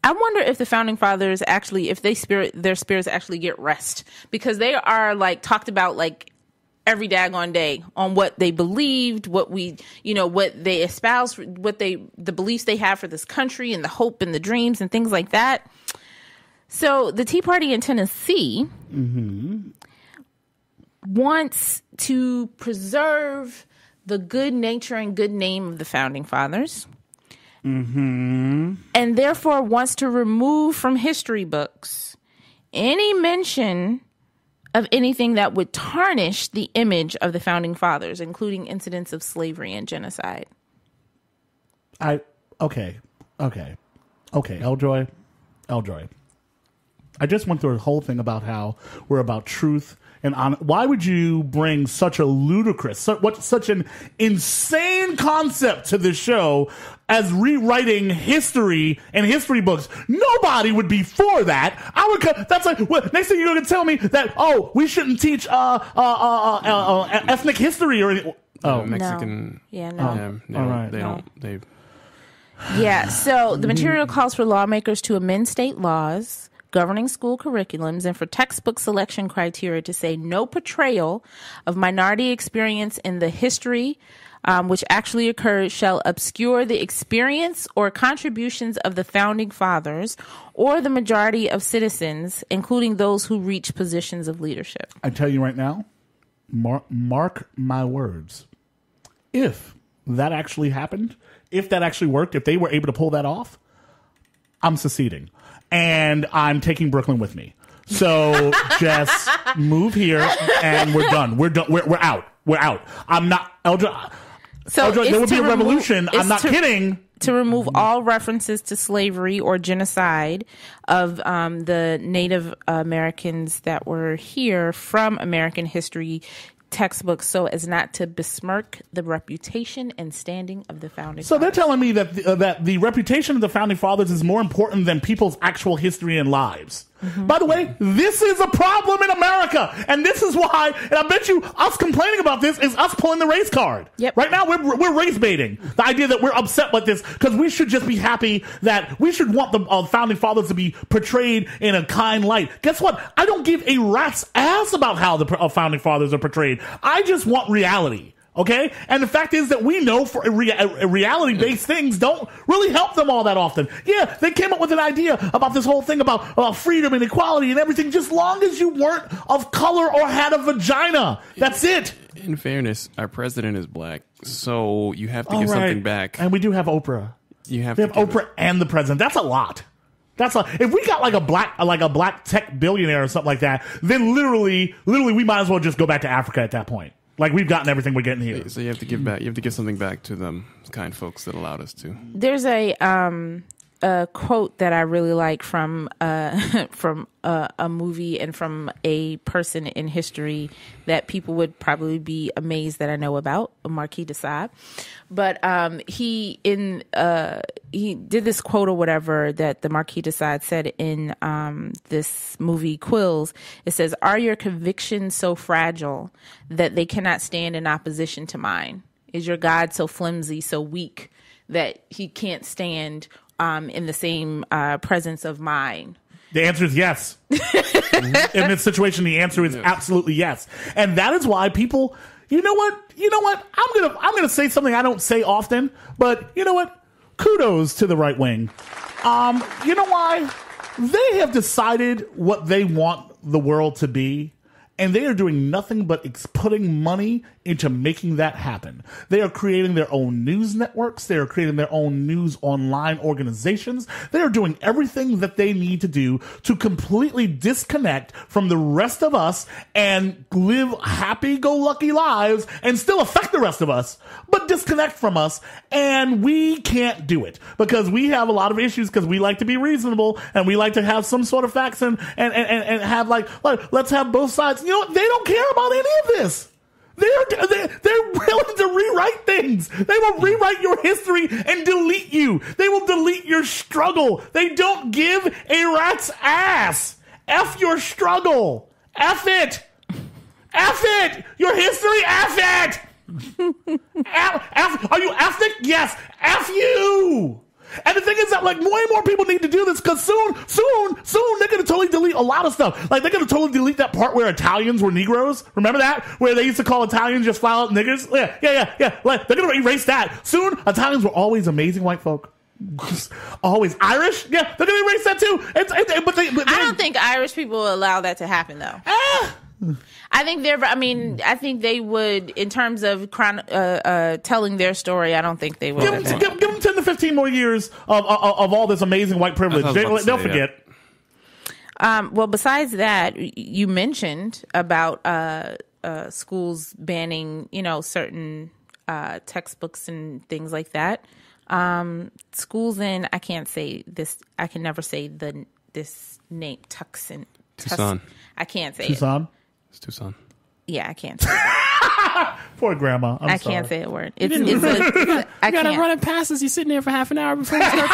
I wonder if the founding fathers actually, if their spirits actually get rest, because they are like talked about like every daggone day on what they believed, what they espoused, the beliefs they have for this country and the hope and the dreams and things like that. So the Tea Party in Tennessee wants to preserve the good nature and good name of the founding fathers. And therefore wants to remove from history books any mention of anything that would tarnish the image of the founding fathers, including incidents of slavery and genocide. Okay, Eljoy. I just went through a whole thing about how we're about truth and honor. Why would you bring such a ludicrous, such an insane concept to this show as rewriting history and history books? Nobody would be for that. That's like, next thing you're going to tell me that, we shouldn't teach ethnic history or anything. Mexican. No. Yeah, no. All right. They don't. Yeah, so the material calls for lawmakers to amend state laws governing school curriculums and for textbook selection criteria to say no portrayal of minority experience in the history which actually occurred shall obscure the experience or contributions of the founding fathers or the majority of citizens, including those who reach positions of leadership. I tell you right now, mark my words. If that actually happened, if that actually worked, if they were able to pull that off, I'm seceding. And I'm taking Brooklyn with me. So just move here and we're done. We're done. We're out. We're out. I'm not. Eldra, there would be a revolution. I'm not kidding. To remove all references to slavery or genocide of the Native Americans that were here from American history textbooks so as not to besmirk the reputation and standing of the founding fathers. They're telling me that that the reputation of the founding fathers is more important than people's actual history and lives. By the way, this is a problem in America, and this is why, and I bet you us complaining about this is us pulling the race card. Yep. Right now, we're race baiting. The idea that we're upset with this because we should just be happy that we should want the founding fathers to be portrayed in a kind light. Guess what? I don't give a rat's ass about how the founding fathers are portrayed. I just want reality. Okay? And the fact is that we know for reality-based things don't really help them all that often. Yeah, they came up with an idea about this whole thing about freedom and equality and everything, just long as you weren't of color or had a vagina. That's it. In fairness, our president is black, so you have to give something back. And we do have Oprah. We have Oprah and the president. That's a lot. If we got like a black tech billionaire or something like that, then literally we might as well just go back to Africa at that point. Like, we've gotten everything we're getting here. So you have to give back. You have to give something back to them kind folks that allowed us to. There's a quote that I really like from a movie and from a person in history that people would probably be amazed that I know about, Marquis de Sade. But he did this quote or whatever that the Marquis de Sade said in this movie Quills. It says, "Are your convictions so fragile that they cannot stand in opposition to mine? Is your God so flimsy, so weak that he can't stand in the same presence of mine?" The answer is yes. In this situation, the answer is absolutely yes. And that is why people, you know what? I'm gonna say something I don't say often, but you know what? Kudos to the right wing. You know why? They have decided what they want the world to be, and they are doing nothing but putting money into making that happen. They are creating their own news networks. They are creating their own news online organizations. They are doing everything that they need to do to completely disconnect from the rest of us and live happy-go-lucky lives and still affect the rest of us, but disconnect from us. And we can't do it because we have a lot of issues because we like to be reasonable and we like to have some sort of facts and have like let's have both sides. You know what? They don't care about any of this. They're willing to rewrite things. They will rewrite your history and delete you. They will delete your struggle. They don't give a rat's ass. F your struggle. F it. F it. Your history, F it. F, are you ethnic? Yes. F you. And the thing is that, like, more and more people need to do this because soon, they're going to totally delete a lot of stuff. Like, they're going to totally delete that part where Italians were Negroes. Remember that? Where they used to call Italians just flat out niggers? Yeah. Like, they're going to erase that. Soon, Italians were always amazing white folk. Just always Irish. Yeah, they're going to erase that too. I don't think Irish people will allow that to happen, though. I think they would, in terms of telling their story. I don't think they will. Give them 10 to 15 more years of all this amazing white privilege. They'll forget. Well, besides that, you mentioned about schools banning, certain textbooks and things like that. Schools in, I can't say this. I can never say this name. Tucson. I can't say Tucson. It's Tucson. Yeah, I can't say it. Poor grandma. I can't say a word. I gotta run it past us. You're sitting there for half an hour before you start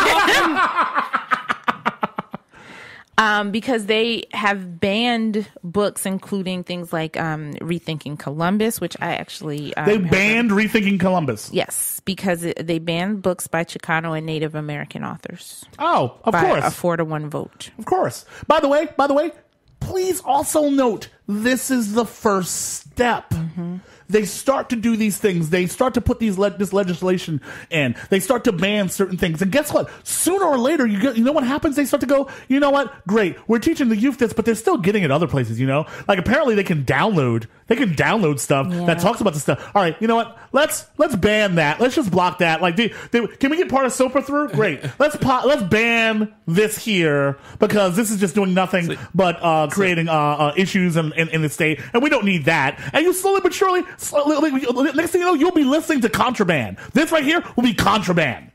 talking. Because they have banned books, including things like Rethinking Columbus, which I actually they banned Rethinking Columbus. Yes, because they banned books by Chicano and Native American authors. Oh, of course, a 4-to-1 vote. Of course. By the way. Please also note, this is the first step. Mm-hmm. They start to do these things. They start to put this legislation in. They start to ban certain things. And guess what? Sooner or later, you know what happens? They start to go, you know what? Great. We're teaching the youth this, but they're still getting it other places, Like, apparently they can download stuff that talks about this stuff. All right, you know what? Let's ban that. Let's just block that. Like, can we get part of SOPA through? Great. Let's ban this here because this is just doing nothing but creating issues in the state, and we don't need that. And you slowly but surely, next thing you know, you'll be listening to contraband. This right here will be contraband.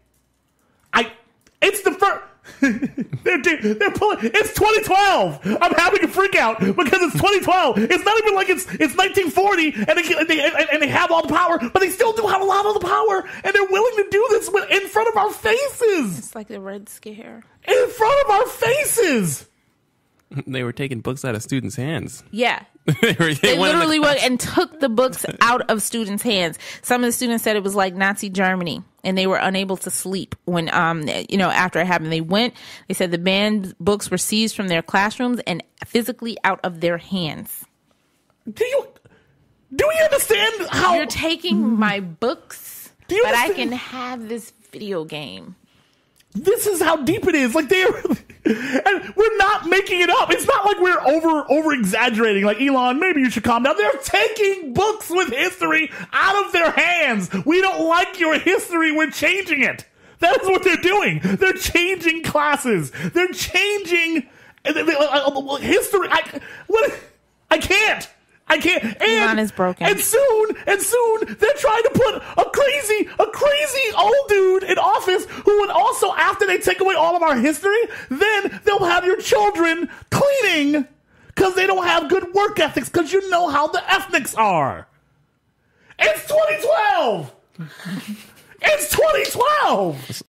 It's the first. They're pulling. It's 2012. I'm having a freak out because it's 2012. It's not even like it's 1940, and they have all the power, but they still do have a lot of the power, and they're willing to do this in front of our faces. It's like the Red Scare in front of our faces. They were taking books out of students' hands. Yeah. They literally went and took the books out of students' hands. Some of the students said it was like Nazi Germany, and they were unable to sleep when, after it happened. They said the banned books were seized from their classrooms and physically out of their hands. Do we understand how you're taking my books, but understand? I can have this video game? This is how deep it is. Like, and we're not making it up. It's not like we're over exaggerating. Like, Elon, maybe you should calm down. They're taking books with history out of their hands. We don't like your history. We're changing it. That is what they're doing. They're changing classes. They're changing history. I can't. Elon is broken. And soon, they're trying to put a crazy old dude in office who would also, after they take away all of our history, then they'll have your children cleaning because they don't have good work ethics because you know how the ethnics are. It's 2012! It's 2012!